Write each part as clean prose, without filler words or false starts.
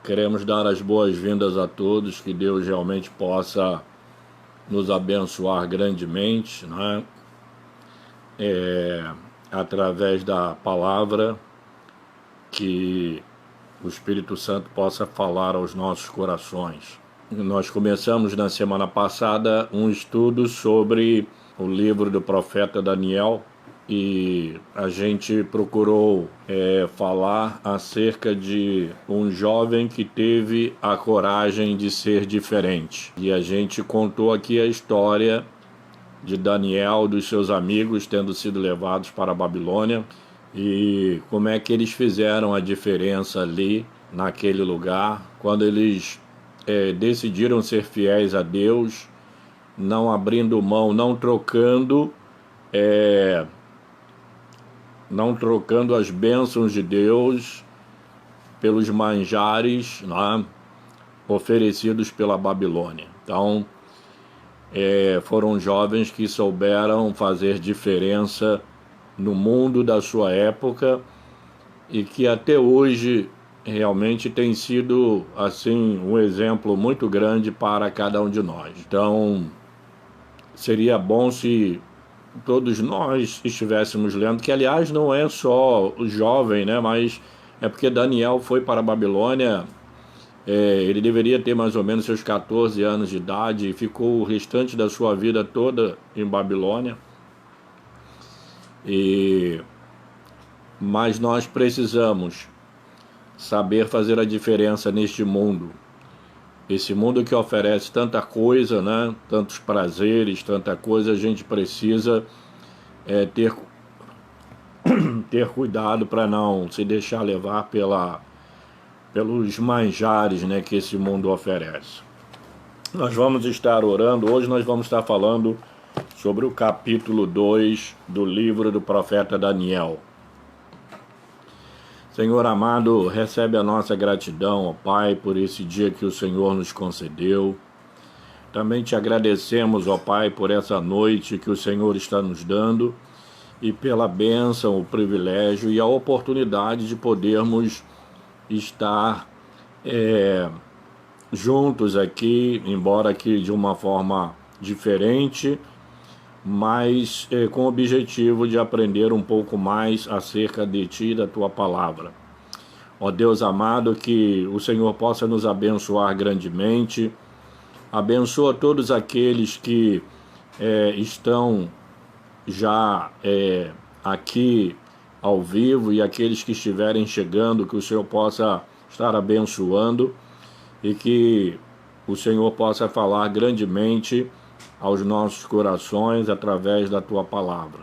Queremos dar as boas-vindas a todos, que Deus realmente possa nos abençoar grandemente, né? Através da palavra, que o Espírito Santo possa falar aos nossos corações. Nós começamos na semana passada um estudo sobre o livro do profeta Daniel, e a gente procurou falar acerca de um jovem que teve a coragem de ser diferente. E a gente contou aqui a história de Daniel, dos seus amigos tendo sido levados para a Babilônia, e como é que eles fizeram a diferença ali, naquele lugar, quando eles decidiram ser fiéis a Deus, não abrindo mão, não trocando as bênçãos de Deus pelos manjares, né, oferecidos pela Babilônia. Então, foram jovens que souberam fazer diferença no mundo da sua época e que até hoje realmente tem sido assim um exemplo muito grande para cada um de nós. Então, seria bom se todos nós estivéssemos lendo, que aliás não é só o jovem, né, mas é porque Daniel foi para a Babilônia, ele deveria ter mais ou menos seus 14 anos de idade e ficou o restante da sua vida toda em Babilônia. Mas nós precisamos saber fazer a diferença neste mundo. Esse mundo que oferece tanta coisa, né? Tantos prazeres, tanta coisa, a gente precisa ter cuidado para não se deixar levar pelos manjares, né, que esse mundo oferece. Nós vamos estar orando, hoje nós vamos estar falando sobre o capítulo 2 do livro do profeta Daniel. Senhor amado, recebe a nossa gratidão, ó Pai, por esse dia que o Senhor nos concedeu. Também te agradecemos, ó Pai, por essa noite que o Senhor está nos dando e pela bênção, o privilégio e a oportunidade de podermos estar juntos aqui, embora aqui de uma forma diferente, mas com o objetivo de aprender um pouco mais acerca de Ti e da Tua palavra. Ó Deus amado, que o Senhor possa nos abençoar grandemente. Abençoa todos aqueles que estão já aqui ao vivo e aqueles que estiverem chegando, que o Senhor possa estar abençoando e que o Senhor possa falar grandemente aos nossos corações através da Tua palavra.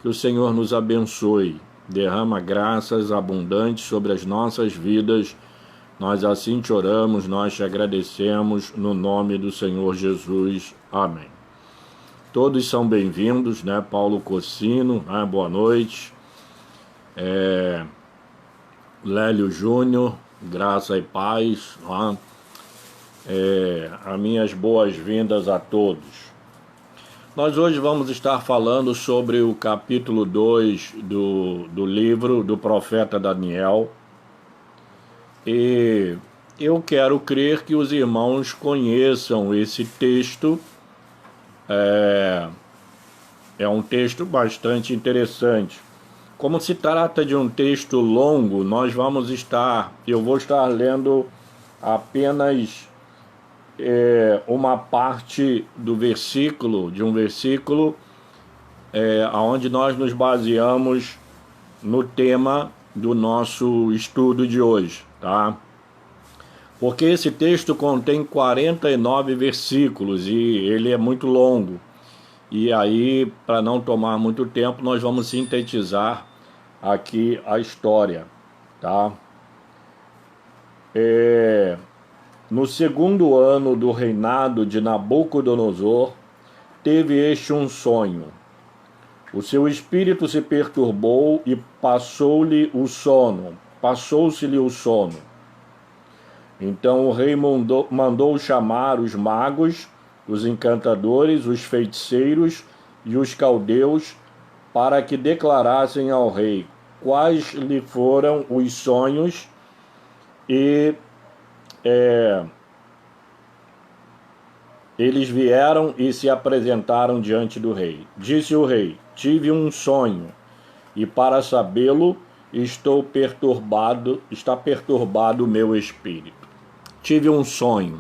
Que o Senhor nos abençoe, derrama graças abundantes sobre as nossas vidas. Nós assim te oramos, nós te agradecemos no nome do Senhor Jesus. Amém. Todos são bem-vindos, né? Paulo Cocino, né? Boa noite. Lélio Júnior, graça e paz, né? As minhas boas-vindas a todos. Nós hoje vamos estar falando sobre o capítulo 2 do livro do profeta Daniel. E eu quero crer que os irmãos conheçam esse texto. É um texto bastante interessante. Como se trata de um texto longo, eu vou estar lendo apenas uma parte do versículo, onde nós nos baseamos no tema do nosso estudo de hoje, tá? Porque esse texto contém 49 versículos e ele é muito longo. E aí, para não tomar muito tempo, nós vamos sintetizar aqui a história, tá? No segundo ano do reinado de Nabucodonosor, teve este um sonho. O seu espírito se perturbou e passou-se-lhe o sono. Então o rei mandou chamar os magos, os encantadores, os feiticeiros e os caldeus, para que declarassem ao rei quais lhe foram os sonhos e eles vieram e se apresentaram diante do rei. Disse o rei: tive um sonho, e para sabê-lo está perturbado o meu espírito. Tive um sonho.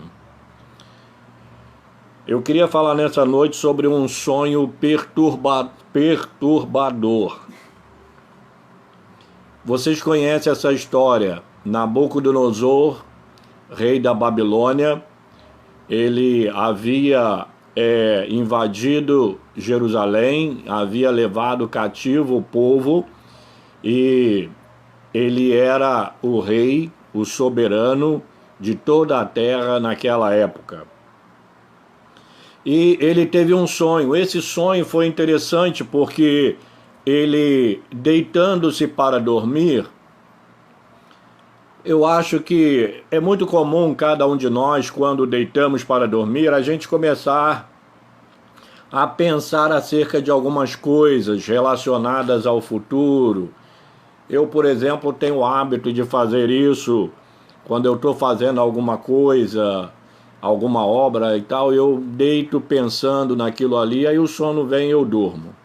Eu queria falar nessa noite sobre um sonho perturbador. Vocês conhecem essa história? Nabucodonosor, rei da Babilônia, ele havia invadido Jerusalém, havia levado cativo o povo, e ele era o rei, o soberano de toda a terra naquela época. E ele teve um sonho. Esse sonho foi interessante porque ele, deitando-se para dormir, eu acho que é muito comum cada um de nós, quando deitamos para dormir, a gente começar a pensar acerca de algumas coisas relacionadas ao futuro. Eu, por exemplo, tenho o hábito de fazer isso quando eu estou fazendo alguma coisa, alguma obra e tal, eu deito pensando naquilo ali, aí o sono vem e eu durmo.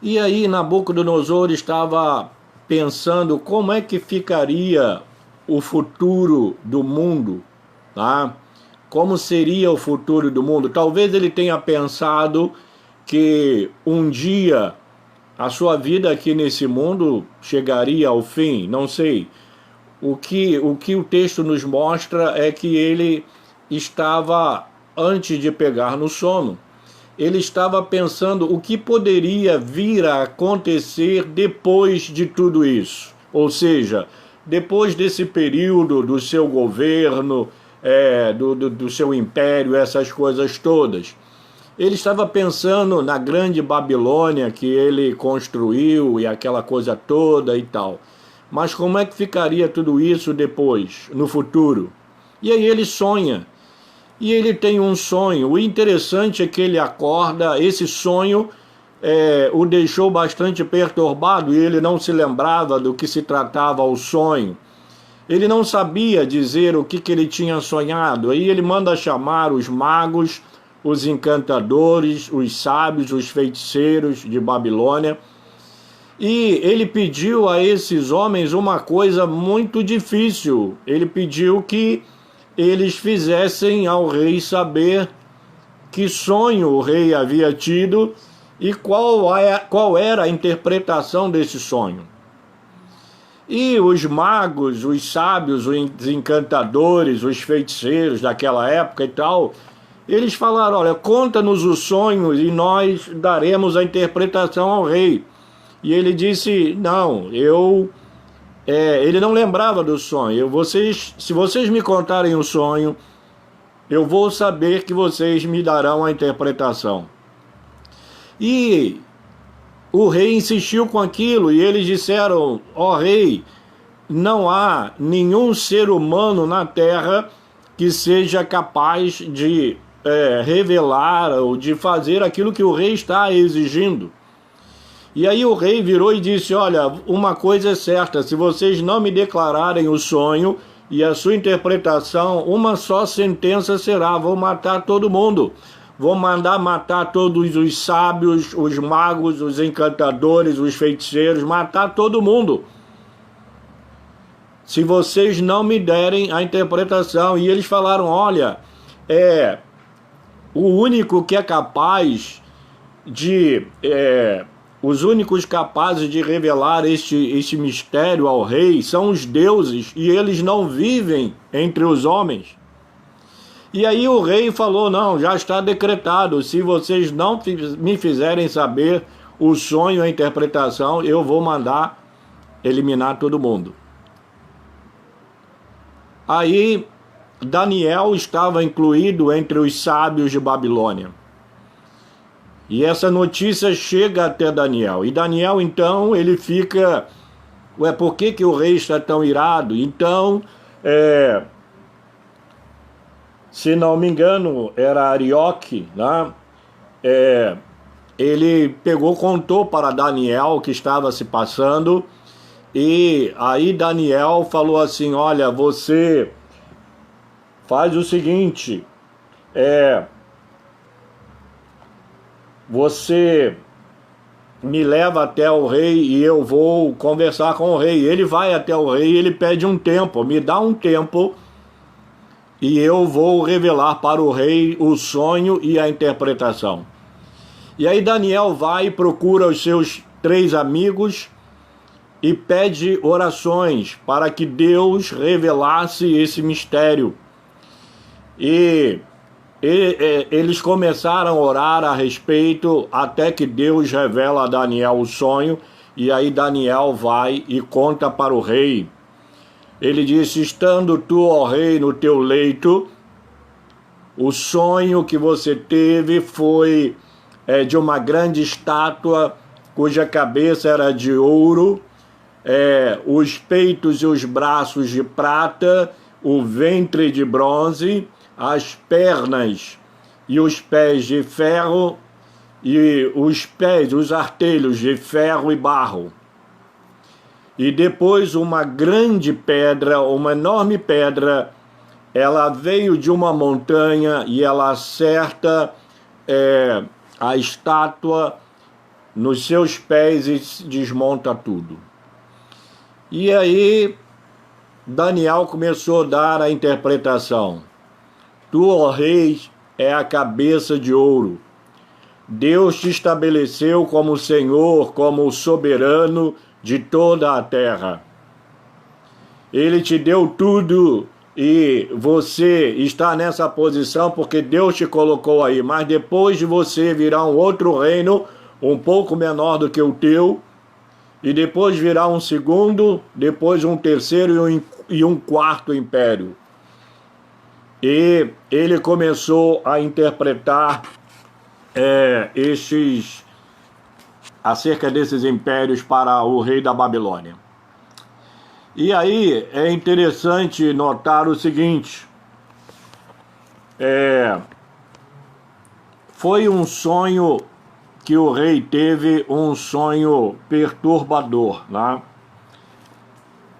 E aí Nabucodonosor estava pensando como é que ficaria o futuro do mundo, tá? Como seria o futuro do mundo? Talvez ele tenha pensado que um dia a sua vida aqui nesse mundo chegaria ao fim, não sei. O que o texto nos mostra é que ele estava, antes de pegar no sono, ele estava pensando o que poderia vir a acontecer depois de tudo isso. Ou seja, depois desse período do seu governo, do seu império, essas coisas todas. Ele estava pensando na grande Babilônia que ele construiu e aquela coisa toda e tal. Mas como é que ficaria tudo isso depois, no futuro? E aí ele sonha. E ele tem um sonho. O interessante é que ele acorda, esse sonho o deixou bastante perturbado e ele não se lembrava do que se tratava o sonho. Ele não sabia dizer o que ele tinha sonhado. Aí ele manda chamar os magos, os encantadores, os sábios, os feiticeiros de Babilônia. E ele pediu a esses homens uma coisa muito difícil. Ele pediu que eles fizessem ao rei saber que sonho o rei havia tido e qual era a interpretação desse sonho. E os magos, os sábios, os encantadores, os feiticeiros daquela época e tal, eles falaram: olha, conta-nos os sonhos e nós daremos a interpretação ao rei. E ele disse: não, ele não lembrava do sonho. Se vocês me contarem o sonho, eu vou saber que vocês me darão a interpretação. E o rei insistiu com aquilo e eles disseram: ó rei, não há nenhum ser humano na terra que seja capaz de revelar ou de fazer aquilo que o rei está exigindo. E aí o rei virou e disse: olha, uma coisa é certa, se vocês não me declararem o sonho e a sua interpretação, uma só sentença será: vou matar todo mundo. Vou mandar matar todos os sábios, os magos, os encantadores, os feiticeiros, matar todo mundo, se vocês não me derem a interpretação. E eles falaram: olha, o único que é capaz de... os únicos capazes de revelar este mistério ao rei são os deuses, e eles não vivem entre os homens. E aí o rei falou: não, já está decretado, se vocês não me fizerem saber o sonho, a interpretação, eu vou mandar eliminar todo mundo. Aí Daniel estava incluído entre os sábios de Babilônia. E essa notícia chega até Daniel. E Daniel, então, ele fica: ué, por que o rei está tão irado? Então, se não me engano, era Arioque, né? Ele contou para Daniel o que estava se passando. E aí Daniel falou assim: olha, você faz o seguinte, você me leva até o rei e eu vou conversar com o rei. Ele vai até o rei e ele pede um tempo, me dá um tempo e eu vou revelar para o rei o sonho e a interpretação. E aí Daniel vai e procura os seus 3 amigos e pede orações para que Deus revelasse esse mistério. E eles começaram a orar a respeito até que Deus revela a Daniel o sonho. E aí Daniel vai e conta para o rei. Ele disse: estando tu, ó rei, no teu leito, o sonho que você teve foi de uma grande estátua cuja cabeça era de ouro, os peitos e os braços de prata, o ventre de bronze, as pernas e os pés de ferro, e os pés, os artelhos de ferro e barro. E depois uma grande pedra, uma enorme pedra, ela veio de uma montanha e ela acerta a estátua nos seus pés e desmonta tudo. E aí Daniel começou a dar a interpretação. Tu, ó rei, é a cabeça de ouro. Deus te estabeleceu como Senhor, como soberano de toda a terra. Ele te deu tudo e você está nessa posição porque Deus te colocou aí. Mas depois de você virá um outro reino, um pouco menor do que o teu, e depois virá um segundo, depois um terceiro e um quarto império. E ele começou a interpretar acerca desses impérios para o rei da Babilônia. E aí é interessante notar o seguinte, foi um sonho que o rei teve, um sonho perturbador, né?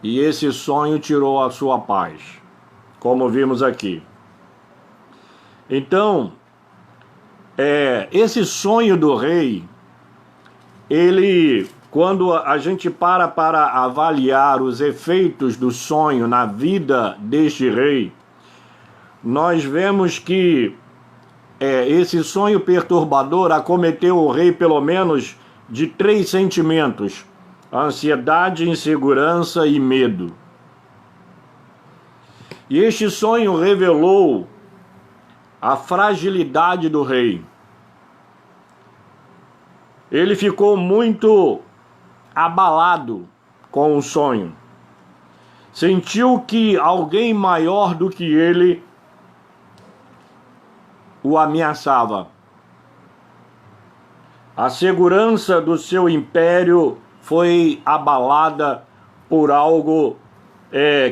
E esse sonho tirou a sua paz, como vimos aqui. Então, esse sonho do rei, quando a gente para avaliar os efeitos do sonho na vida deste rei, nós vemos que esse sonho perturbador acometeu o rei pelo menos de 3 sentimentos: ansiedade, insegurança e medo. E este sonho revelou a fragilidade do rei. Ele ficou muito abalado com o sonho. Sentiu que alguém maior do que ele o ameaçava. A segurança do seu império foi abalada por algo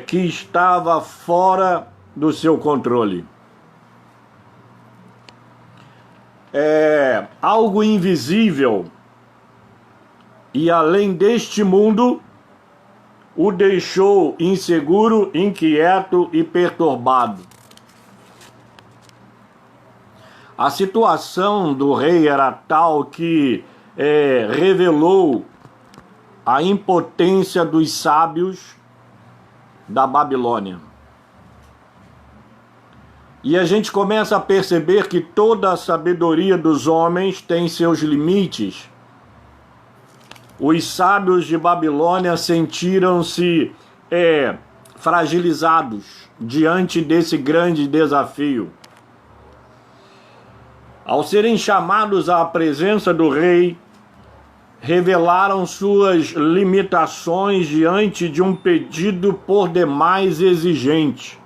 que estava fora do seu controle. Algo invisível e além deste mundo o deixou inseguro, inquieto e perturbado. A situação do rei era tal que revelou a impotência dos sábios da Babilônia. E a gente começa a perceber que toda a sabedoria dos homens tem seus limites. Os sábios de Babilônia sentiram-se fragilizados diante desse grande desafio. Ao serem chamados à presença do rei, revelaram suas limitações diante de um pedido por demais exigente.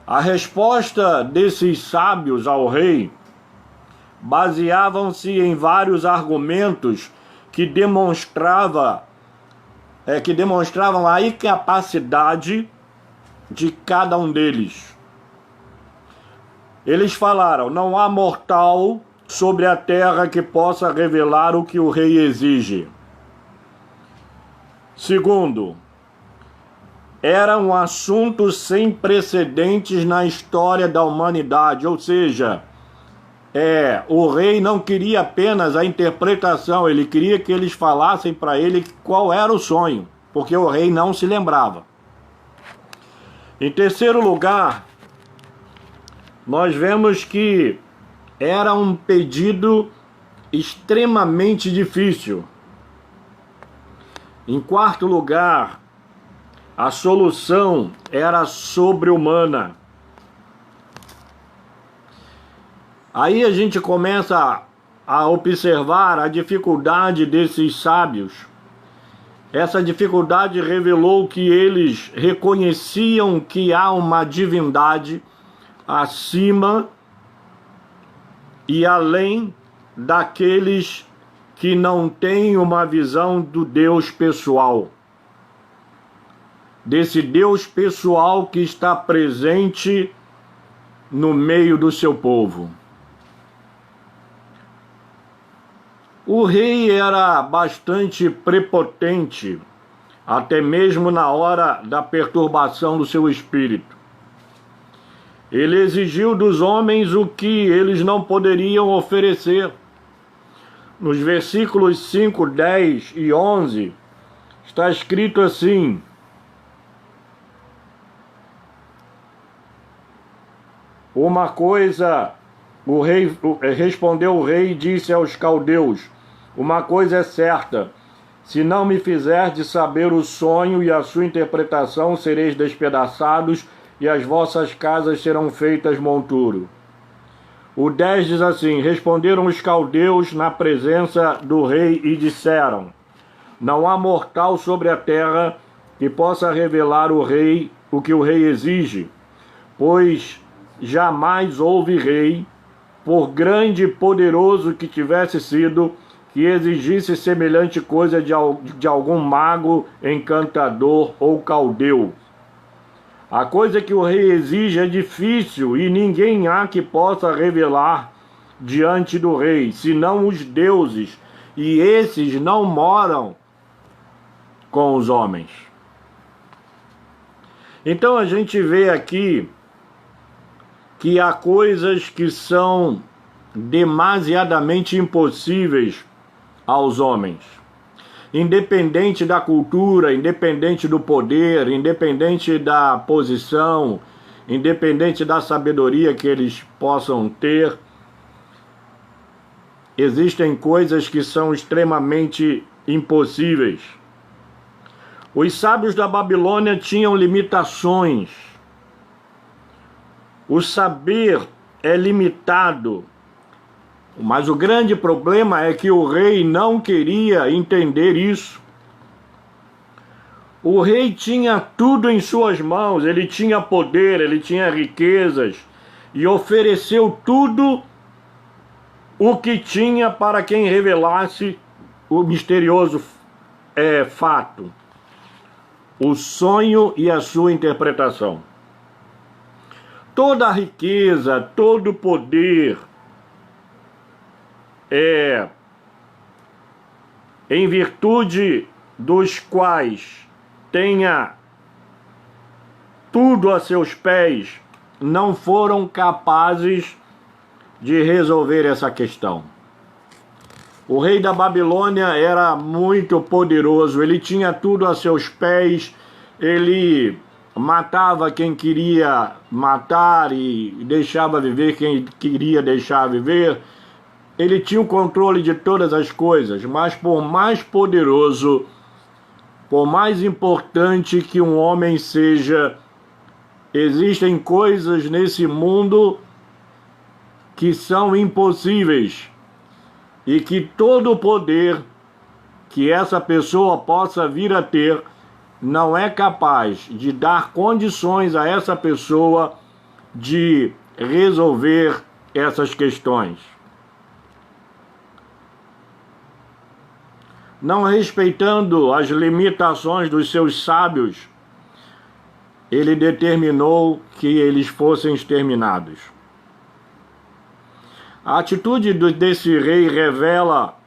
A resposta desses sábios ao rei baseavam-se em vários argumentos que demonstravam a incapacidade de cada um deles. Eles falaram: não há mortal sobre a terra que possa revelar o que o rei exige. Segundo, era um assunto sem precedentes na história da humanidade, ou seja, o rei não queria apenas a interpretação, ele queria que eles falassem para ele qual era o sonho, porque o rei não se lembrava. Em terceiro lugar, nós vemos que era um pedido extremamente difícil. Em quarto lugar, a solução era sobre-humana. Aí a gente começa a observar a dificuldade desses sábios. Essa dificuldade revelou que eles reconheciam que há uma divindade acima e além daqueles que não têm uma visão do Deus pessoal. Desse Deus pessoal que está presente no meio do seu povo. O rei era bastante prepotente, até mesmo na hora da perturbação do seu espírito. Ele exigiu dos homens o que eles não poderiam oferecer. Nos versículos 5, 10 e 11, está escrito assim: uma coisa, respondeu o rei e disse aos caldeus: uma coisa é certa, se não me fizerdes saber o sonho e a sua interpretação, sereis despedaçados e as vossas casas serão feitas monturo. O 10 diz assim: responderam os caldeus na presença do rei e disseram: não há mortal sobre a terra que possa revelar o rei o que o rei exige, pois jamais houve rei, por grande e poderoso que tivesse sido, que exigisse semelhante coisa de algum mago, encantador ou caldeu. A coisa que o rei exige é difícil e ninguém há que possa revelar diante do rei, senão os deuses, e esses não moram com os homens. Então a gente vê aqui que há coisas que são demasiadamente impossíveis aos homens. Independente da cultura, independente do poder, independente da posição, independente da sabedoria que eles possam ter, existem coisas que são extremamente impossíveis. Os sábios da Babilônia tinham limitações. O saber é limitado. Mas o grande problema é que o rei não queria entender isso. O rei tinha tudo em suas mãos, ele tinha poder, ele tinha riquezas, e ofereceu tudo o que tinha para quem revelasse o misterioso fato, o sonho e a sua interpretação. Toda a riqueza, todo o poder, em virtude dos quais tenha tudo a seus pés, não foram capazes de resolver essa questão. O rei da Babilônia era muito poderoso, ele tinha tudo a seus pés, ele matava quem queria matar e deixava viver quem queria deixar viver. Ele tinha o controle de todas as coisas, mas por mais poderoso, por mais importante que um homem seja, existem coisas nesse mundo que são impossíveis e que todo o poder que essa pessoa possa vir a ter não é capaz de dar condições a essa pessoa de resolver essas questões. Não respeitando as limitações dos seus sábios, ele determinou que eles fossem exterminados. A atitude desse rei revela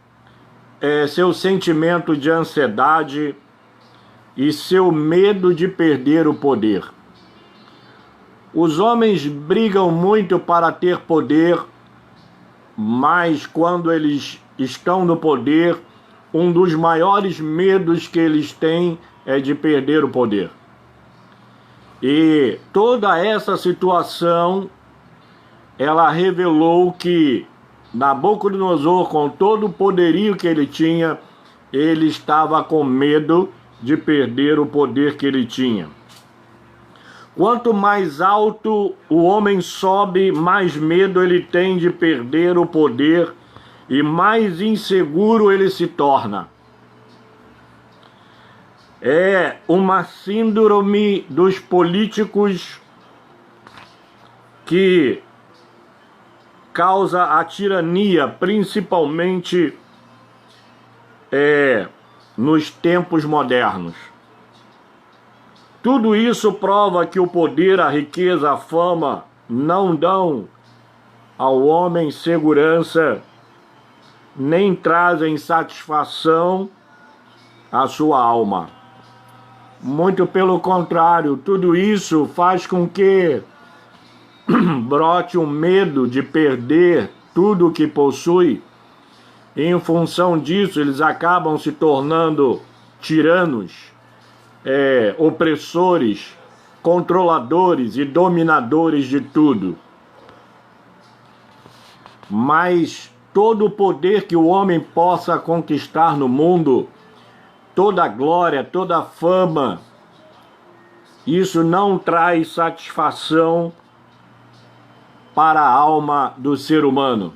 seu sentimento de ansiedade, e seu medo de perder o poder. Os homens brigam muito para ter poder, mas quando eles estão no poder, um dos maiores medos que eles têm é de perder o poder. E toda essa situação, ela revelou que Nabucodonosor, com todo o poderio que ele tinha, ele estava com medo de perder o poder que ele tinha. Quanto mais alto o homem sobe, mais medo ele tem de perder o poder e mais inseguro ele se torna. É uma síndrome dos políticos que causa a tirania, principalmente nos tempos modernos. Tudo isso prova que o poder, a riqueza, a fama não dão ao homem segurança, nem trazem satisfação à sua alma. Muito pelo contrário, tudo isso faz com que brote um medo de perder tudo o que possui. E em função disso, eles acabam se tornando tiranos, opressores, controladores e dominadores de tudo. Mas todo o poder que o homem possa conquistar no mundo, toda a glória, toda a fama, isso não traz satisfação para a alma do ser humano.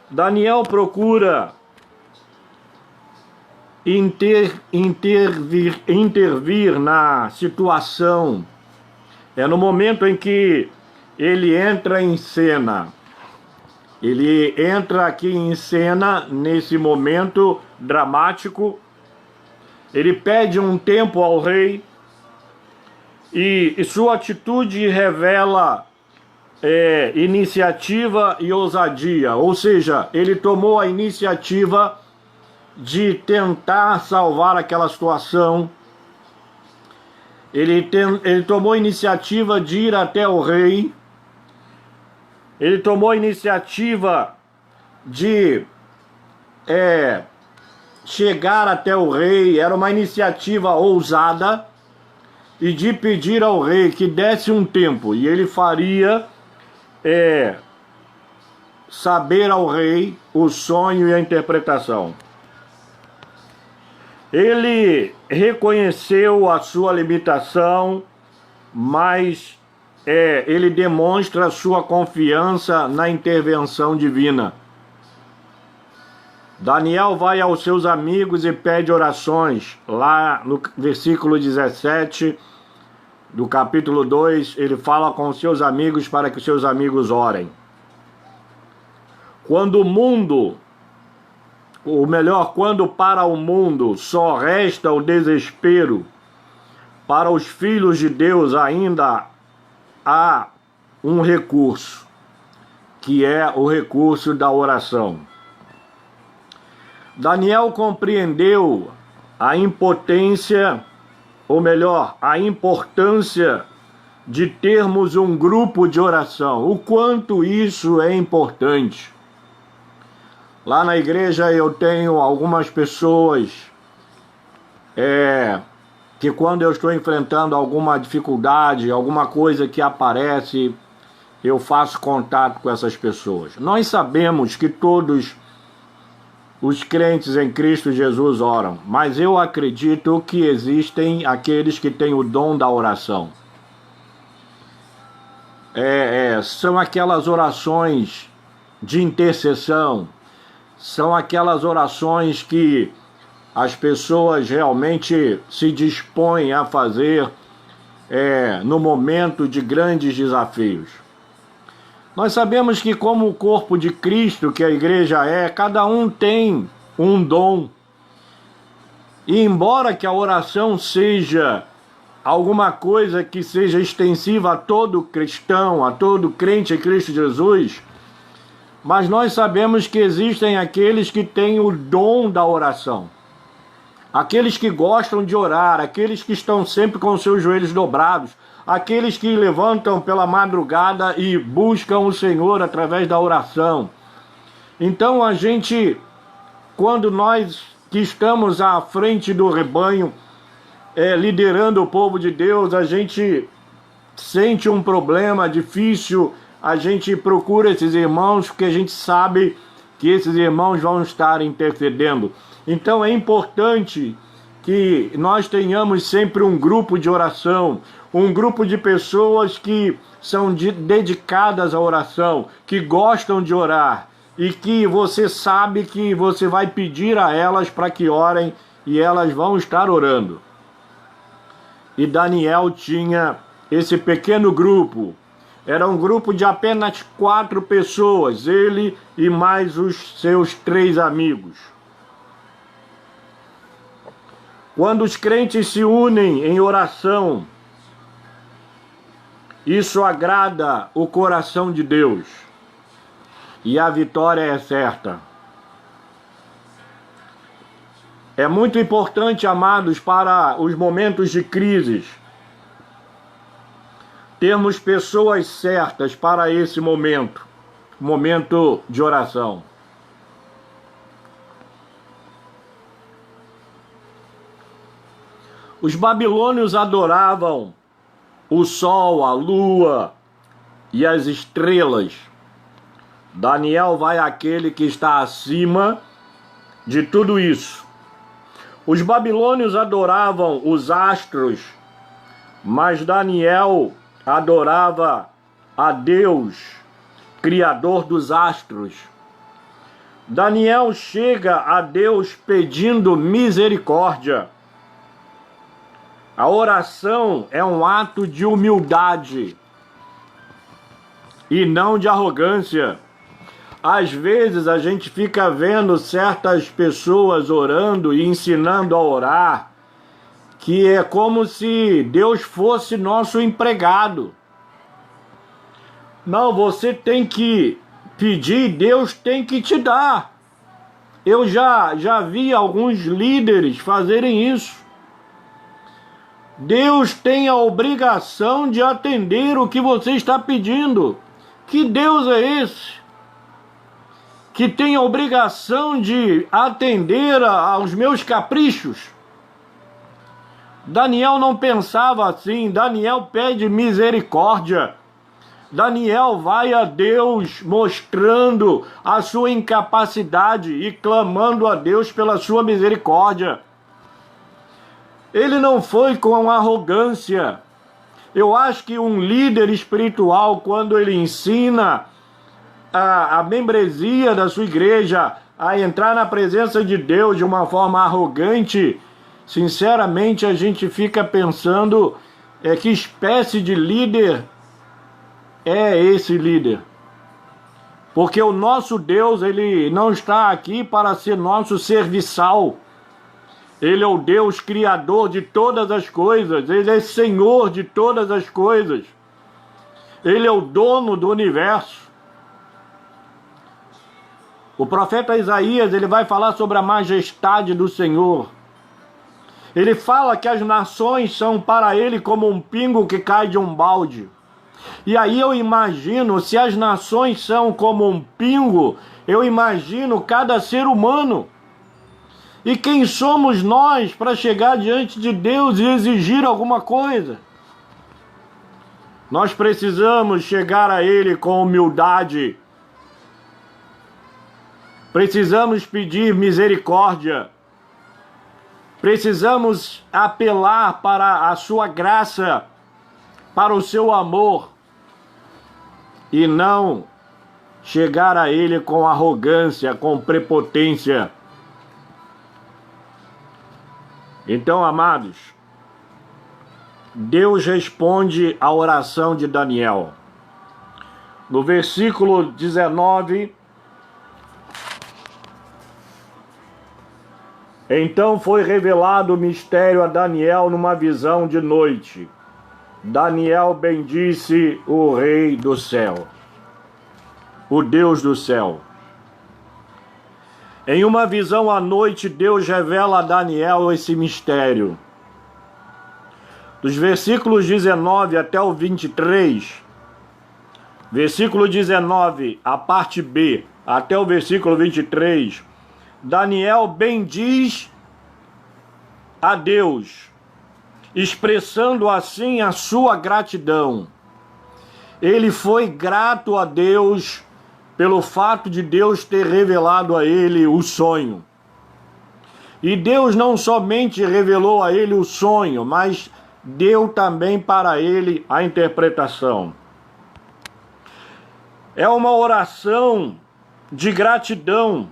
Daniel procura intervir na situação. É no momento em que ele entra em cena. Ele entra aqui em cena nesse momento dramático. Ele pede um tempo ao rei e sua atitude revela iniciativa e ousadia. Ou seja, ele tomou a iniciativa de tentar salvar aquela situação. Ele tomou a iniciativa de ir até o rei. Ele tomou a iniciativa de chegar até o rei. Era uma iniciativa ousada e de pedir ao rei que desse um tempo. E ele faria saber ao rei o sonho e a interpretação. Ele reconheceu a sua limitação, mas ele demonstra sua confiança na intervenção divina. Daniel vai aos seus amigos e pede orações. Lá no versículo 17 do capítulo 2, ele fala com seus amigos para que seus amigos orem. Quando o mundo, quando para o mundo só resta o desespero, para os filhos de Deus ainda há um recurso, que é o recurso da oração. Daniel compreendeu a impotência, ou melhor, a importância de termos um grupo de oração. O quanto isso é importante. Lá na igreja eu tenho algumas pessoas que quando eu estou enfrentando alguma dificuldade, alguma coisa que aparece, eu faço contato com essas pessoas. Nós sabemos que todos os crentes em Cristo Jesus oram, mas eu acredito que existem aqueles que têm o dom da oração. São aquelas orações de intercessão, são aquelas orações que as pessoas realmente se dispõem a fazer no momento de grandes desafios. Nós sabemos que como o corpo de Cristo, que a igreja cada um tem um dom. E embora que a oração seja alguma coisa que seja extensiva a todo cristão, a todo crente em Cristo Jesus, mas nós sabemos que existem aqueles que têm o dom da oração. aqueles que gostam de orar, aqueles que estão sempre com seus joelhos dobrados, aqueles que levantam pela madrugada e buscam o Senhor através da oração. Então a gente, quando nós que estamos à frente do rebanho, liderando o povo de Deus, a gente sente um problema difícil, a gente procura esses irmãos porque a gente sabe que esses irmãos vão estar intercedendo. Então é importante que nós tenhamos sempre um grupo de oração, um grupo de pessoas que são dedicadas à oração, que gostam de orar e que você sabe que você vai pedir a elas para que orem e elas vão estar orando. E Daniel tinha esse pequeno grupo. Era um grupo de apenas 4 pessoas, ele e mais os seus 3 amigos. Quando os crentes se unem em oração, isso agrada o coração de Deus e a vitória é certa. É muito importante, amados, para os momentos de crises, termos pessoas certas para esse momento de oração. Os babilônios adoravam o sol, a lua e as estrelas. Daniel vai àquele que está acima de tudo isso. Os babilônios adoravam os astros, mas Daniel adorava a Deus, Criador dos astros. Daniel chega a Deus pedindo misericórdia. A oração é um ato de humildade e não de arrogância. Às vezes a gente fica vendo certas pessoas orando e ensinando a orar, que é como se Deus fosse nosso empregado. Não, você tem que pedir, Deus tem que te dar. Eu já vi alguns líderes fazerem isso. Deus tem a obrigação de atender o que você está pedindo. Que Deus é esse que tem a obrigação de atender aos meus caprichos? Daniel não pensava assim. Daniel pede misericórdia. Daniel vai a Deus mostrando a sua incapacidade e clamando a Deus pela sua misericórdia. Ele não foi com arrogância. Eu acho que um líder espiritual, quando ele ensina a membresia da sua igreja a entrar na presença de Deus de uma forma arrogante, sinceramente a gente fica pensando que espécie de líder é esse líder. Porque o nosso Deus, ele não está aqui para ser nosso serviçal. Ele é o Deus criador de todas as coisas. Ele é Senhor de todas as coisas. Ele é o dono do universo. O profeta Isaías, ele vai falar sobre a majestade do Senhor. Ele fala que as nações são para ele como um pingo que cai de um balde. E aí eu imagino, se as nações são como um pingo, eu imagino cada ser humano. E quem somos nós para chegar diante de Deus e exigir alguma coisa? Nós precisamos chegar a Ele com humildade. Precisamos pedir misericórdia. Precisamos apelar para a sua graça, para o seu amor. E não chegar a Ele com arrogância, com prepotência. Então, amados, Deus responde à oração de Daniel. No versículo 19, então foi revelado o mistério a Daniel numa visão de noite. Daniel bendisse o Rei do céu, o Deus do céu. Em uma visão à noite, Deus revela a Daniel esse mistério. Dos versículos 19 até o 23, versículo 19, a parte B, até o versículo 23, Daniel bendiz a Deus, expressando assim a sua gratidão. Ele foi grato a Deus pelo fato de Deus ter revelado a ele o sonho. E Deus não somente revelou a ele o sonho, mas deu também para ele a interpretação. É uma oração de gratidão.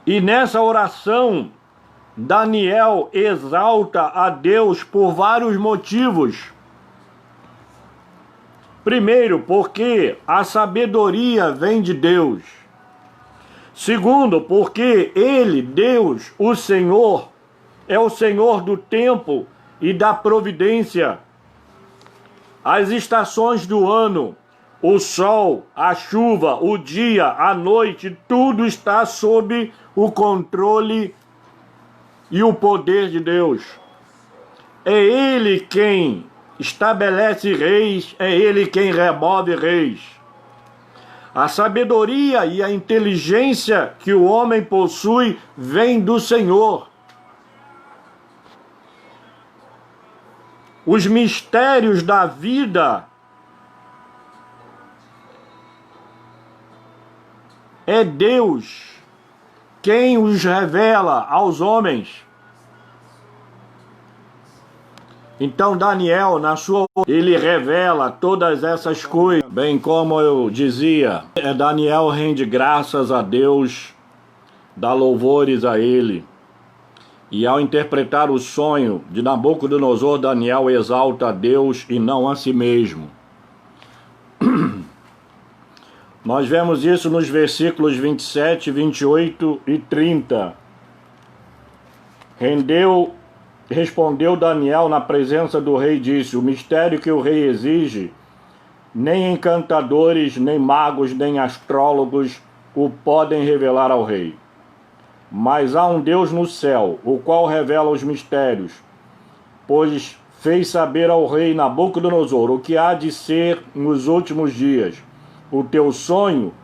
E nessa oração, Daniel exalta a Deus por vários motivos. Primeiro, porque a sabedoria vem de Deus. Segundo, porque Ele, Deus, o Senhor, é o Senhor do tempo e da providência. As estações do ano, o sol, a chuva, o dia, a noite, tudo está sob o controle e o poder de Deus. É Ele quem estabelece reis, é Ele quem remove reis. A sabedoria e a inteligência que o homem possui vem do Senhor. Os mistérios da vida é Deus quem os revela aos homens. Então Daniel, ele revela todas essas coisas, bem como eu dizia, Daniel rende graças a Deus, dá louvores a ele. E ao interpretar o sonho de Nabucodonosor, Daniel exalta a Deus e não a si mesmo. Nós vemos isso nos versículos 27, 28 e 30. Respondeu Daniel na presença do rei e disse: o mistério que o rei exige, nem encantadores, nem magos, nem astrólogos o podem revelar ao rei. Mas há um Deus no céu, o qual revela os mistérios, pois fez saber ao rei Nabucodonosor o que há de ser nos últimos dias. O teu sonho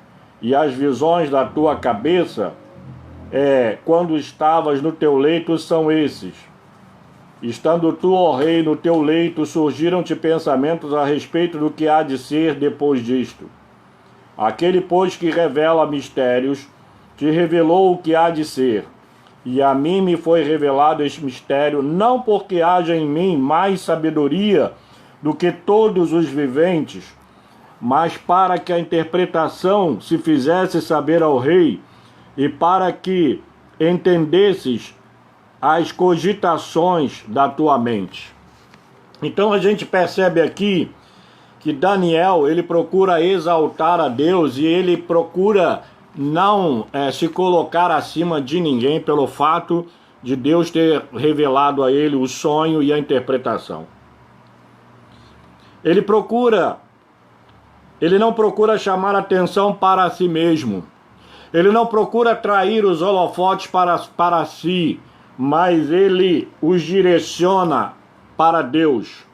e as visões da tua cabeça, quando estavas no teu leito, são esses. Estando tu, ó rei, no teu leito, surgiram-te pensamentos a respeito do que há de ser depois disto. Aquele, pois, que revela mistérios, te revelou o que há de ser. E a mim me foi revelado este mistério, não porque haja em mim mais sabedoria do que todos os viventes, mas para que a interpretação se fizesse saber ao rei, e para que entendesses as cogitações da tua mente. Então a gente percebe aqui que Daniel, ele procura exaltar a Deus e ele procura não se colocar acima de ninguém pelo fato de Deus ter revelado a ele o sonho e a interpretação. Ele não procura chamar atenção para si mesmo. Ele não procura atrair os holofotes para si, mas ele os direciona para Deus.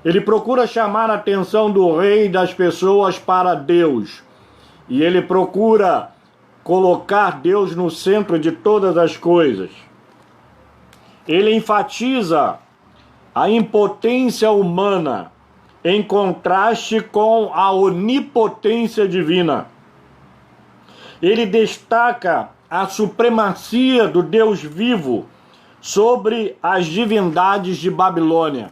Ele procura chamar a atenção do rei e das pessoas para Deus. E ele procura colocar Deus no centro de todas as coisas. Ele enfatiza a impotência humana em contraste com a onipotência divina. Ele destaca a supremacia do Deus vivo sobre as divindades de Babilônia.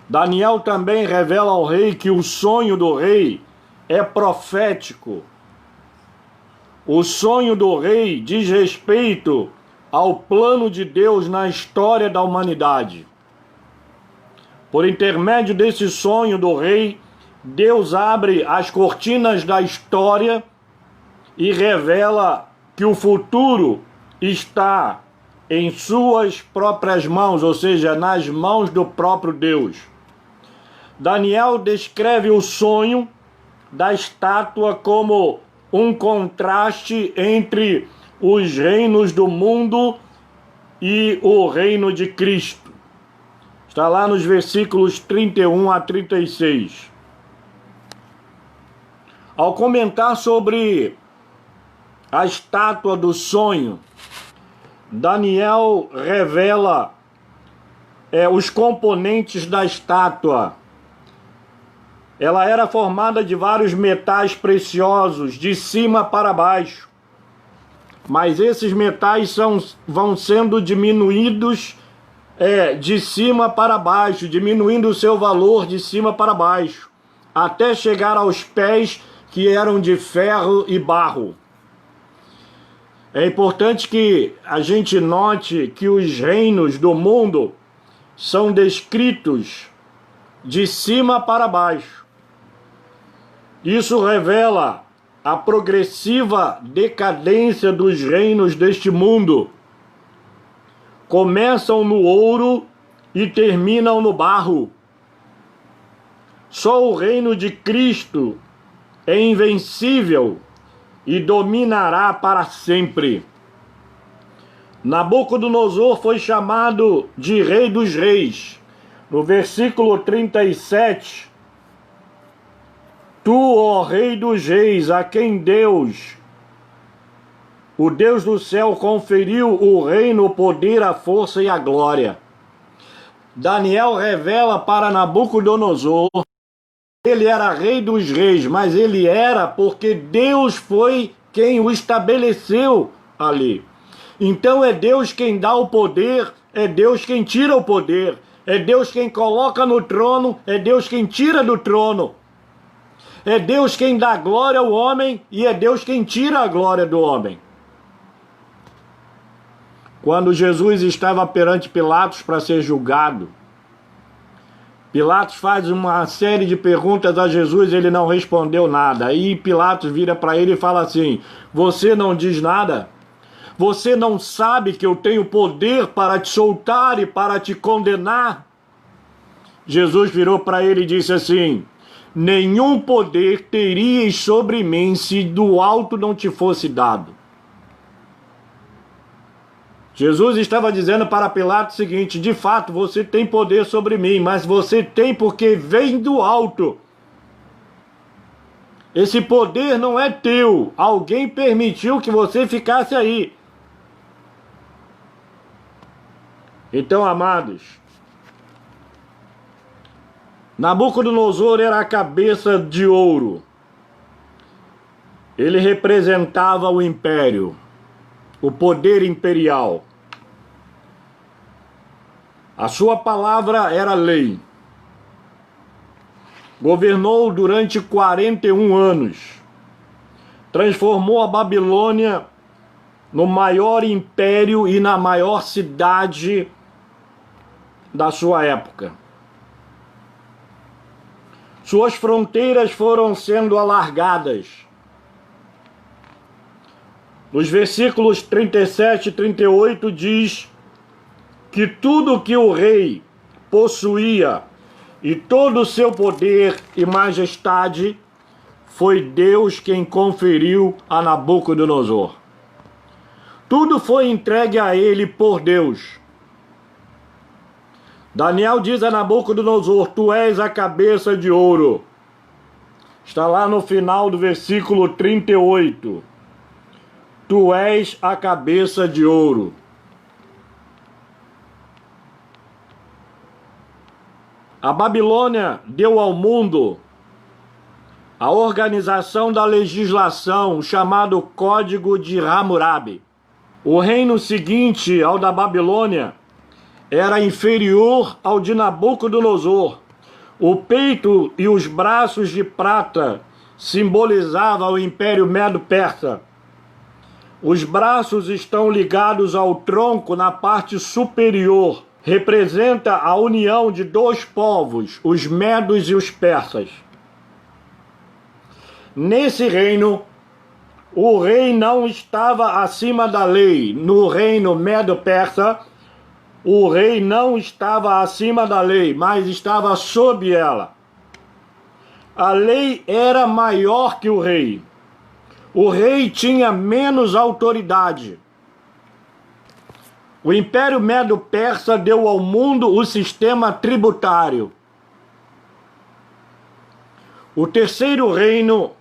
Daniel também revela ao rei que o sonho do rei é profético. O sonho do rei diz respeito ao plano de Deus na história da humanidade. Por intermédio desse sonho do rei, Deus abre as cortinas da história e revela que o futuro está em suas próprias mãos, ou seja, nas mãos do próprio Deus. Daniel descreve o sonho da estátua como um contraste entre os reinos do mundo e o reino de Cristo. Está lá nos versículos 31 a 36. Ao comentar sobre a estátua do sonho, Daniel revela os componentes da estátua. Ela era formada de vários metais preciosos, de cima para baixo. Mas esses metais vão sendo diminuídos de cima para baixo, diminuindo o seu valor de cima para baixo, até chegar aos pés que eram de ferro e barro. É importante que a gente note que os reinos do mundo são descritos de cima para baixo. Isso revela a progressiva decadência dos reinos deste mundo. Começam no ouro e terminam no barro. Só o reino de Cristo é invencível e dominará para sempre. Nabucodonosor foi chamado de Rei dos Reis. No versículo 37, Tu, ó Rei dos Reis, a quem Deus, o Deus do céu, conferiu o reino, o poder, a força e a glória. Daniel revela para Nabucodonosor que ele era Rei dos Reis, mas ele era porque Deus foi quem o estabeleceu ali. Então é Deus quem dá o poder, é Deus quem tira o poder, é Deus quem coloca no trono, é Deus quem tira do trono. É Deus quem dá glória ao homem e é Deus quem tira a glória do homem. Quando Jesus estava perante Pilatos para ser julgado, Pilatos faz uma série de perguntas a Jesus, ele não respondeu nada. Aí Pilatos vira para ele e fala assim: Você não diz nada? Você não sabe que eu tenho poder para te soltar e para te condenar? Jesus virou para ele e disse assim: Nenhum poder terias sobre mim se do alto não te fosse dado. Jesus estava dizendo para Pilatos o seguinte: de fato, você tem poder sobre mim, mas você tem porque vem do alto. Esse poder não é teu. Alguém permitiu que você ficasse aí. Então, amados, Nabucodonosor era a cabeça de ouro. Ele representava o império, o poder imperial. A sua palavra era lei. Governou durante 41 anos. Transformou a Babilônia no maior império e na maior cidade da sua época. Suas fronteiras foram sendo alargadas. Nos versículos 37 e 38 diz que tudo que o rei possuía e todo o seu poder e majestade foi Deus quem conferiu a Nabucodonosor. Tudo foi entregue a ele por Deus. Daniel diz a Nabucodonosor: Tu és a cabeça de ouro. Está lá no final do versículo 38. Tu és a cabeça de ouro. A Babilônia deu ao mundo a organização da legislação, chamado Código de Hammurabi. O reino seguinte ao da Babilônia era inferior ao de Nabucodonosor. O peito e os braços de prata simbolizavam o Império Medo-Persa. Os braços estão ligados ao tronco na parte superior. Representa a união de dois povos, os medos e os persas. Nesse reino, o rei não estava acima da lei. No reino medo-persa, o rei não estava acima da lei, mas estava sob ela. A lei era maior que o rei. O rei tinha menos autoridade. O Império Medo-Persa deu ao mundo o sistema tributário. O terceiro reino,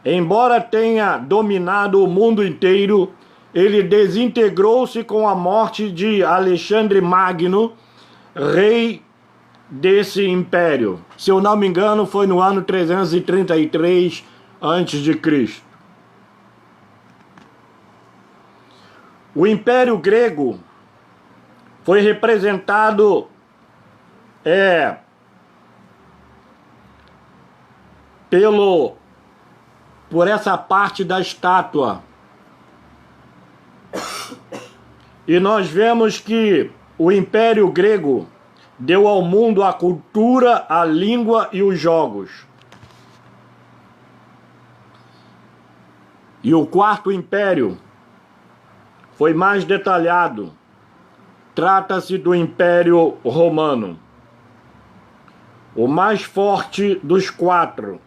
embora tenha dominado o mundo inteiro, ele desintegrou-se com a morte de Alexandre Magno, rei desse império. Se eu não me engano, foi no ano 333 a.C. O Império Grego foi representado por essa parte da estátua. E nós vemos que o Império Grego deu ao mundo a cultura, a língua e os jogos. E o quarto império foi mais detalhado. Trata-se do Império Romano. O mais forte dos quatro,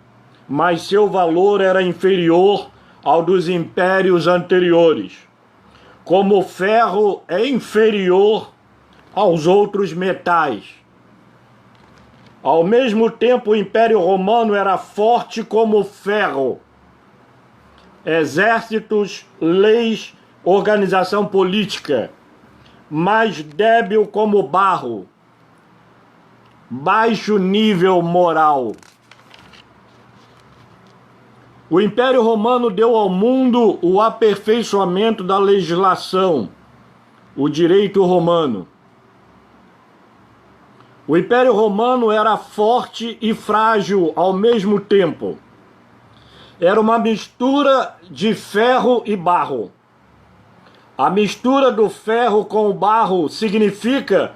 mas seu valor era inferior ao dos impérios anteriores. Como o ferro é inferior aos outros metais. Ao mesmo tempo, o Império Romano era forte como o ferro. Exércitos, leis, organização política, mais débil como barro. Baixo nível moral. O Império Romano deu ao mundo o aperfeiçoamento da legislação, o direito romano. O Império Romano era forte e frágil ao mesmo tempo. Era uma mistura de ferro e barro. A mistura do ferro com o barro significa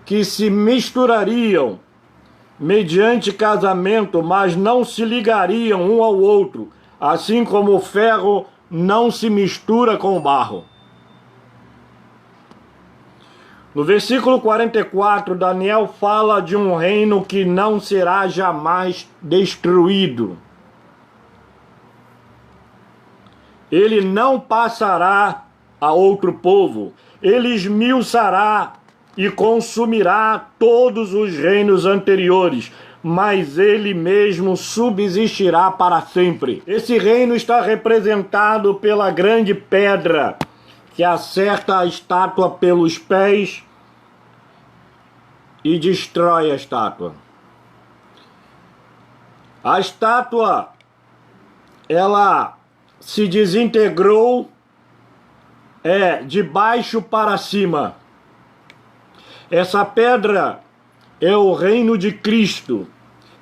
que se misturariam mediante casamento, mas não se ligariam um ao outro, assim como o ferro não se mistura com o barro. No versículo 44, Daniel fala de um reino que não será jamais destruído. Ele não passará a outro povo, ele esmiuçará e consumirá todos os reinos anteriores, mas ele mesmo subsistirá para sempre. Esse reino está representado pela grande pedra que acerta a estátua pelos pés e destrói a estátua. A estátua, ela se desintegrou de baixo para cima. Essa pedra é o reino de Cristo,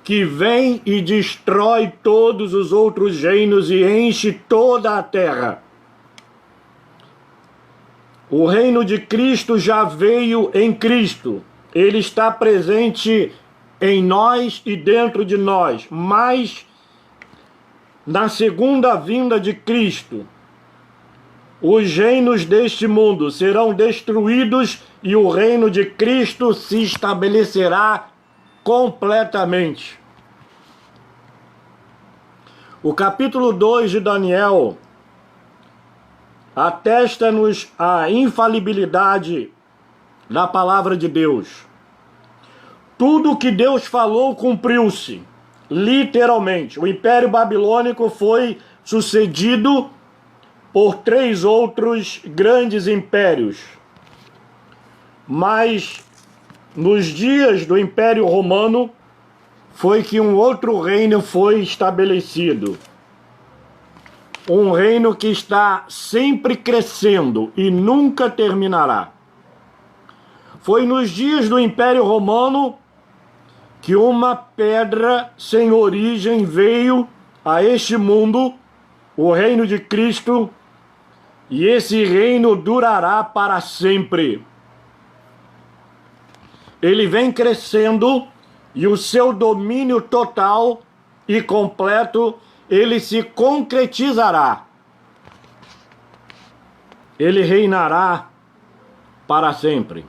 que vem e destrói todos os outros reinos e enche toda a terra. O reino de Cristo já veio em Cristo. Ele está presente em nós e dentro de nós. Mas na segunda vinda de Cristo, os reinos deste mundo serão destruídos e o reino de Cristo se estabelecerá completamente. O capítulo 2 de Daniel atesta-nos a infalibilidade da palavra de Deus. Tudo o que Deus falou cumpriu-se, literalmente. O Império Babilônico foi sucedido por 3 outros grandes impérios. Mas nos dias do Império Romano foi que um outro reino foi estabelecido. Um reino que está sempre crescendo e nunca terminará. Foi nos dias do Império Romano que uma pedra sem origem veio a este mundo, o reino de Cristo, e esse reino durará para sempre. Ele vem crescendo e o seu domínio total e completo, ele se concretizará. Ele reinará para sempre.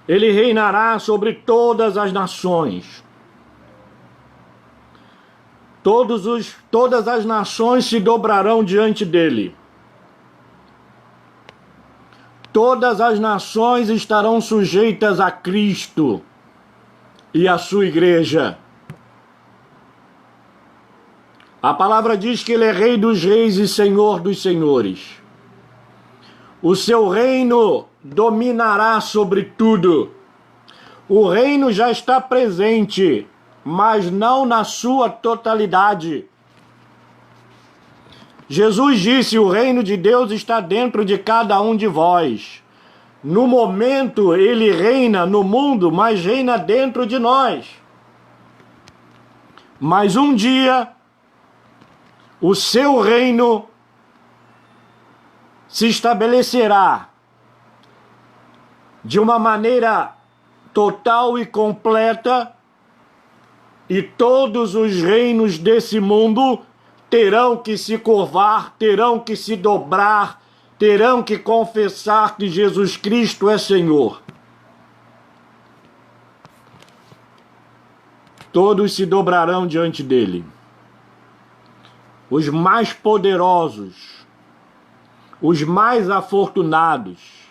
Ele reinará sobre todas as nações. Todas as nações se dobrarão diante dele. Todas as nações estarão sujeitas a Cristo e a sua igreja. A palavra diz que ele é Rei dos reis e Senhor dos senhores. O seu reino dominará sobre tudo. O reino já está presente, mas não na sua totalidade. Jesus disse: o reino de Deus está dentro de cada um de vós. No momento, ele reina no mundo, mas reina dentro de nós. Mas um dia, o seu reino se estabelecerá de uma maneira total e completa, e todos os reinos desse mundo terão que se curvar, terão que se dobrar, terão que confessar que Jesus Cristo é Senhor. Todos se dobrarão diante dele. Os mais poderosos, os mais afortunados,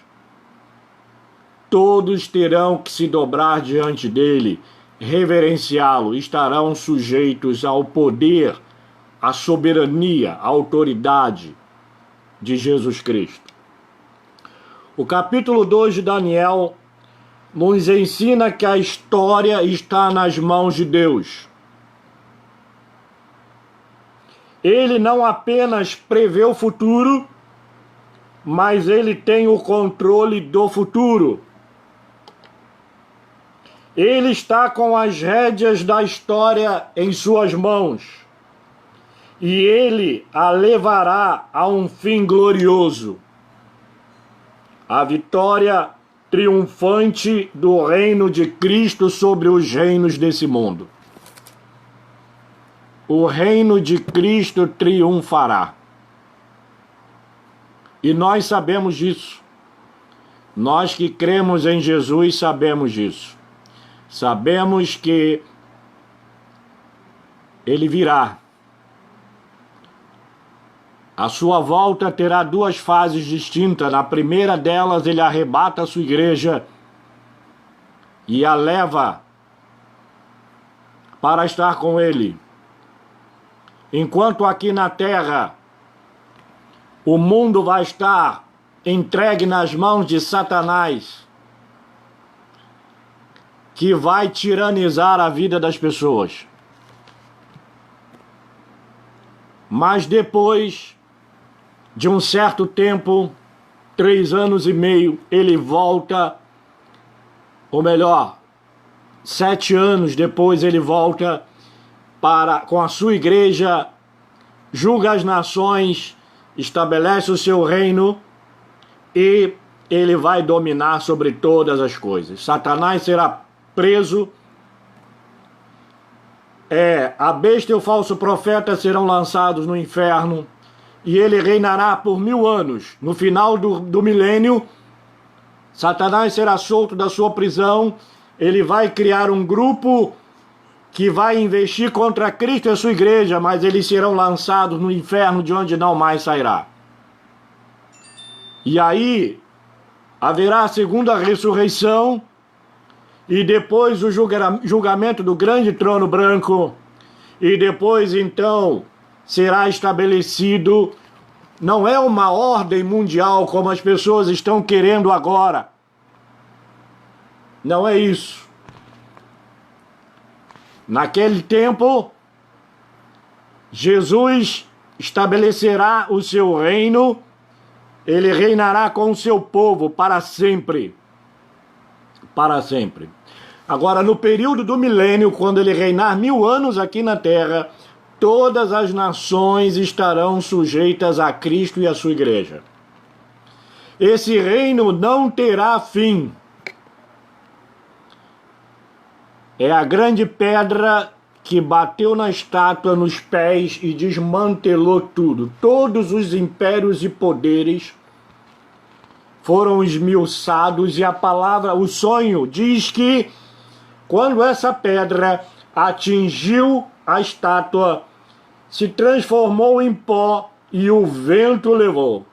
todos terão que se dobrar diante dele, reverenciá-lo, estarão sujeitos ao poder, à soberania, à autoridade de Jesus Cristo. O capítulo 2 de Daniel nos ensina que a história está nas mãos de Deus. Ele não apenas prevê o futuro, mas ele tem o controle do futuro. Ele está com as rédeas da história em suas mãos. E ele a levará a um fim glorioso. A vitória triunfante do reino de Cristo sobre os reinos desse mundo. O reino de Cristo triunfará. E nós sabemos disso. Nós que cremos em Jesus sabemos disso. Sabemos que ele virá. A sua volta terá duas fases distintas. Na primeira delas, ele arrebata a sua igreja e a leva para estar com ele. Enquanto aqui na terra o mundo vai estar entregue nas mãos de Satanás, que vai tiranizar a vida das pessoas. Mas depois de um certo tempo, 3 anos e meio, ele volta, ou melhor, 7 anos depois ele volta com a sua igreja, julga as nações, estabelece o seu reino e ele vai dominar sobre todas as coisas. Satanás será preso, a besta e o falso profeta serão lançados no inferno, e ele reinará por 1000 anos. No final do milênio, Satanás será solto da sua prisão, ele vai criar um grupo que vai investir contra Cristo e a sua igreja, mas eles serão lançados no inferno, de onde não mais sairá. E aí haverá a segunda ressurreição, e depois o julgamento do grande trono branco, e depois então será estabelecido, não é uma ordem mundial como as pessoas estão querendo agora. Não é isso. Naquele tempo, Jesus estabelecerá o seu reino, ele reinará com o seu povo para sempre. Para sempre. Agora, no período do milênio, quando ele reinar 1000 anos aqui na terra, todas as nações estarão sujeitas a Cristo e a sua igreja. Esse reino não terá fim. É a grande pedra que bateu na estátua, nos pés, e desmantelou tudo. Todos os impérios e poderes foram esmiuçados, e a palavra, o sonho, diz que quando essa pedra atingiu a estátua, se transformou em pó e o vento levou.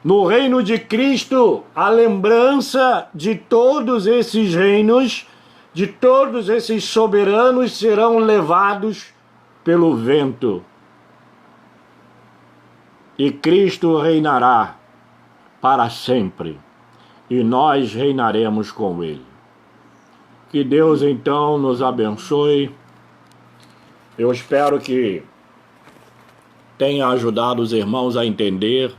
No reino de Cristo, a lembrança de todos esses reinos, de todos esses soberanos, serão levados pelo vento. E Cristo reinará para sempre, e nós reinaremos com Ele. Que Deus então nos abençoe. Eu espero que tenha ajudado os irmãos a entender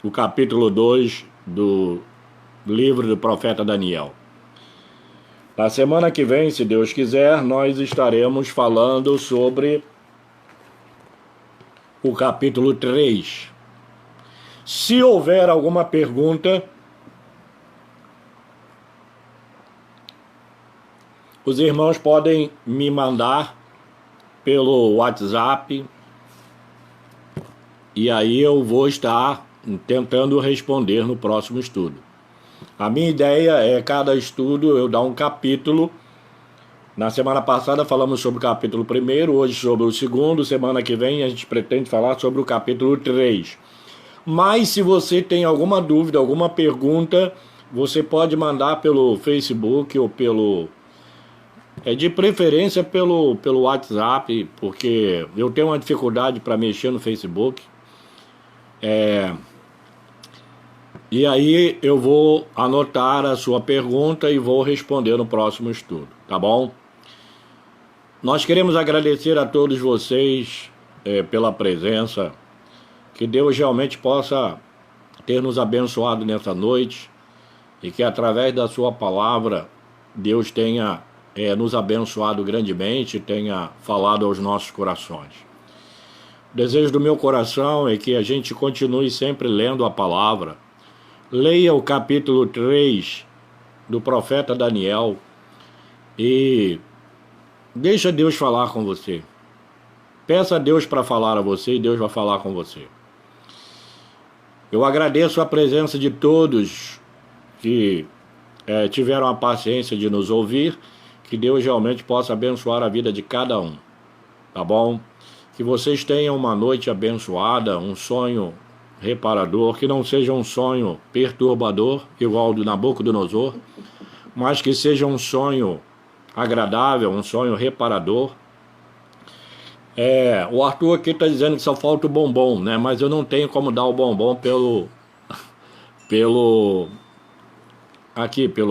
o capítulo 2 do livro do profeta Daniel. Na semana que vem, se Deus quiser, nós estaremos falando sobre o capítulo 3. Se houver alguma pergunta, os irmãos podem me mandar pelo WhatsApp, e aí eu vou estar tentando responder no próximo estudo. A minha ideia é, cada estudo, eu dar um capítulo. Na semana passada falamos sobre o capítulo 1, hoje sobre o 2º, semana que vem a gente pretende falar sobre o capítulo 3. Mas se você tem alguma dúvida, alguma pergunta, você pode mandar pelo Facebook ou pelo... de preferência pelo WhatsApp, porque eu tenho uma dificuldade para mexer no Facebook. E aí eu vou anotar a sua pergunta e vou responder no próximo estudo, tá bom? Nós queremos agradecer a todos vocês pela presença. Que Deus realmente possa ter nos abençoado nessa noite, e que através da sua palavra Deus tenha nos abençoado grandemente, tenha falado aos nossos corações. O desejo do meu coração é que a gente continue sempre lendo a palavra. Leia o capítulo 3 do profeta Daniel e deixa Deus falar com você. Peça a Deus para falar a você e Deus vai falar com você. Eu agradeço a presença de todos que tiveram a paciência de nos ouvir. Que Deus realmente possa abençoar a vida de cada um, tá bom? Que vocês tenham uma noite abençoada, um sonho reparador, que não seja um sonho perturbador, igual do Nabucodonosor, mas que seja um sonho agradável, um sonho reparador. O Arthur aqui está dizendo que só falta o bombom, né? Mas eu não tenho como dar o bombom pelo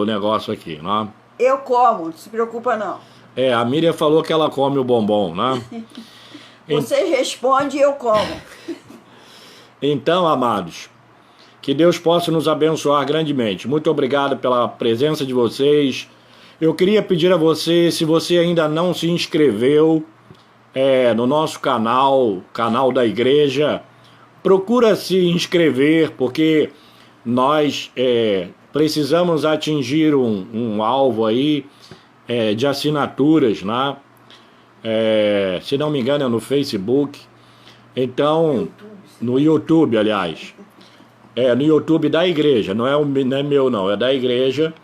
negócio aqui, né? Eu como, não se preocupa não. A Miriam falou que ela come o bombom, né? Você responde e eu como. Então, amados, que Deus possa nos abençoar grandemente. Muito obrigado pela presença de vocês. Eu queria pedir a você, se você ainda não se inscreveu no nosso canal da igreja, procura se inscrever, porque nós precisamos atingir um alvo aí de assinaturas, né? Se não me engano é no Facebook. Então, no YouTube, aliás. No YouTube da igreja, não é meu não, é da igreja.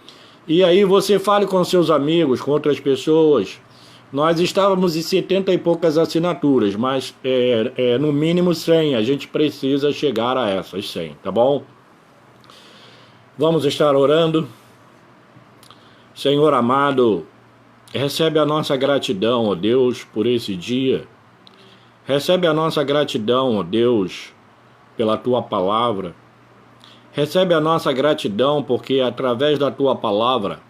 E aí você fale com seus amigos, com outras pessoas. Nós estávamos em 70 e poucas assinaturas, mas no mínimo 100, a gente precisa chegar a essas 100, tá bom? Vamos estar orando. Senhor amado, recebe a nossa gratidão, ó Deus, por esse dia. Recebe a nossa gratidão, ó Deus, pela Tua palavra. Recebe a nossa gratidão porque através da Tua palavra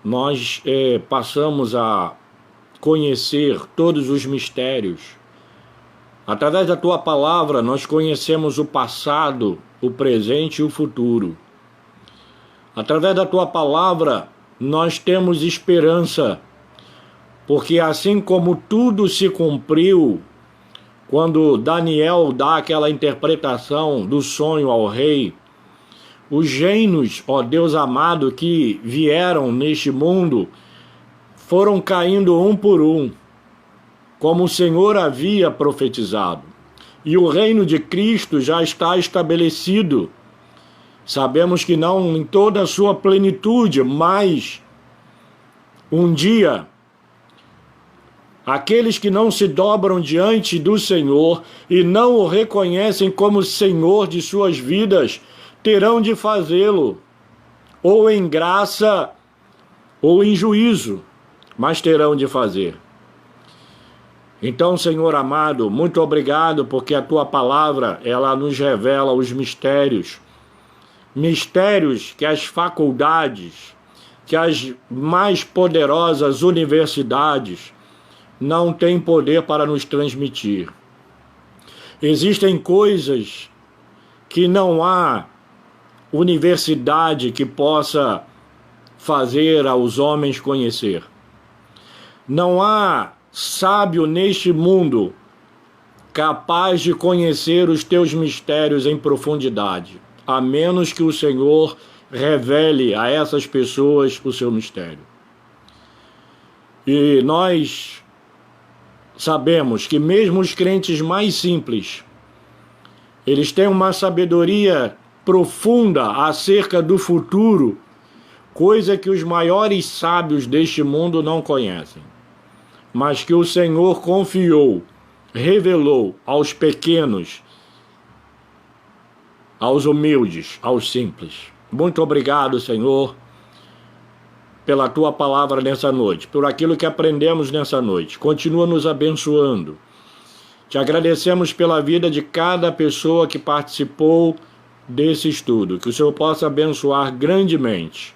nós passamos a conhecer todos os mistérios. Através da Tua palavra nós conhecemos o passado, o presente e o futuro. Através da Tua palavra, nós temos esperança, porque assim como tudo se cumpriu, quando Daniel dá aquela interpretação do sonho ao rei, os gênios, ó Deus amado, que vieram neste mundo, foram caindo um por um, como o Senhor havia profetizado. e o reino de Cristo já está estabelecido. Sabemos que não em toda a sua plenitude, mas um dia aqueles que não se dobram diante do Senhor e não o reconhecem como Senhor de suas vidas, terão de fazê-lo, ou em graça, ou em juízo, mas terão de fazer. Então, Senhor amado, muito obrigado, porque a Tua palavra, ela nos revela os mistérios que as faculdades, que as mais poderosas universidades não têm poder para nos transmitir. Existem coisas que não há universidade que possa fazer aos homens conhecer. Não há sábio neste mundo capaz de conhecer os teus mistérios em profundidade, a menos que o Senhor revele a essas pessoas o seu mistério. E nós sabemos que mesmo os crentes mais simples, eles têm uma sabedoria profunda acerca do futuro, coisa que os maiores sábios deste mundo não conhecem, mas que o Senhor confiou, revelou aos pequenos, aos humildes, aos simples. Muito obrigado, Senhor, pela Tua palavra nessa noite, por aquilo que aprendemos nessa noite. Continua nos abençoando. Te agradecemos pela vida de cada pessoa que participou desse estudo, que o Senhor possa abençoar grandemente.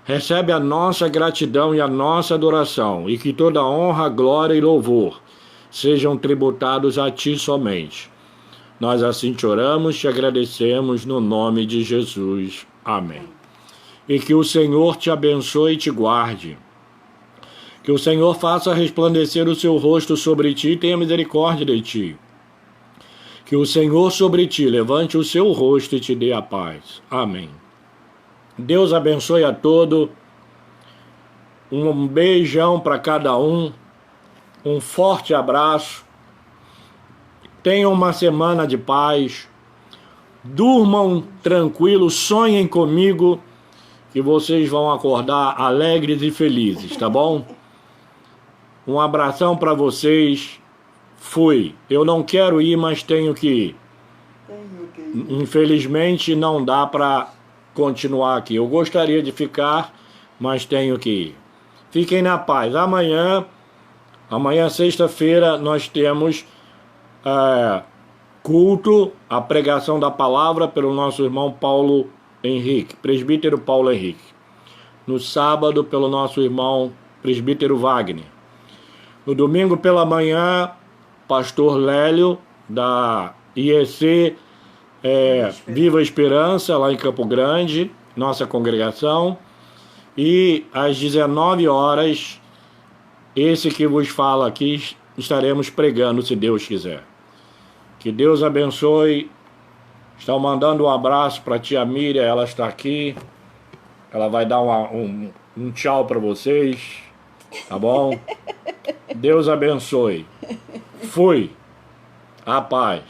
Recebe a nossa gratidão e a nossa adoração, e que toda honra, glória e louvor sejam tributados a Ti somente. Nós assim te oramos, te agradecemos no nome de Jesus. Amém. E que o Senhor te abençoe e te guarde. Que o Senhor faça resplandecer o seu rosto sobre ti e tenha misericórdia de ti. Que o Senhor sobre ti levante o seu rosto e te dê a paz. Amém. Deus abençoe a todos. Um beijão para cada um. Um forte abraço. Tenham uma semana de paz. Durmam tranquilos, sonhem comigo, que vocês vão acordar alegres e felizes, tá bom? Um abração para vocês. Fui. Eu não quero ir, mas tenho que ir. Infelizmente não dá para continuar aqui. Eu gostaria de ficar, mas tenho que ir. Fiquem na paz. Amanhã, sexta-feira, nós temos culto, a pregação da palavra pelo nosso irmão Paulo Henrique, presbítero Paulo Henrique. No sábado, pelo nosso irmão presbítero Wagner. No domingo pela manhã, pastor Lélio, da IEC Viva Esperança, lá em Campo Grande, nossa congregação. E às 19 horas, esse que vos fala aqui, estaremos pregando, se Deus quiser. Que Deus abençoe. Estão mandando um abraço para a tia Miriam, ela está aqui. Ela vai dar um tchau para vocês, tá bom? Deus abençoe. Fui. A paz.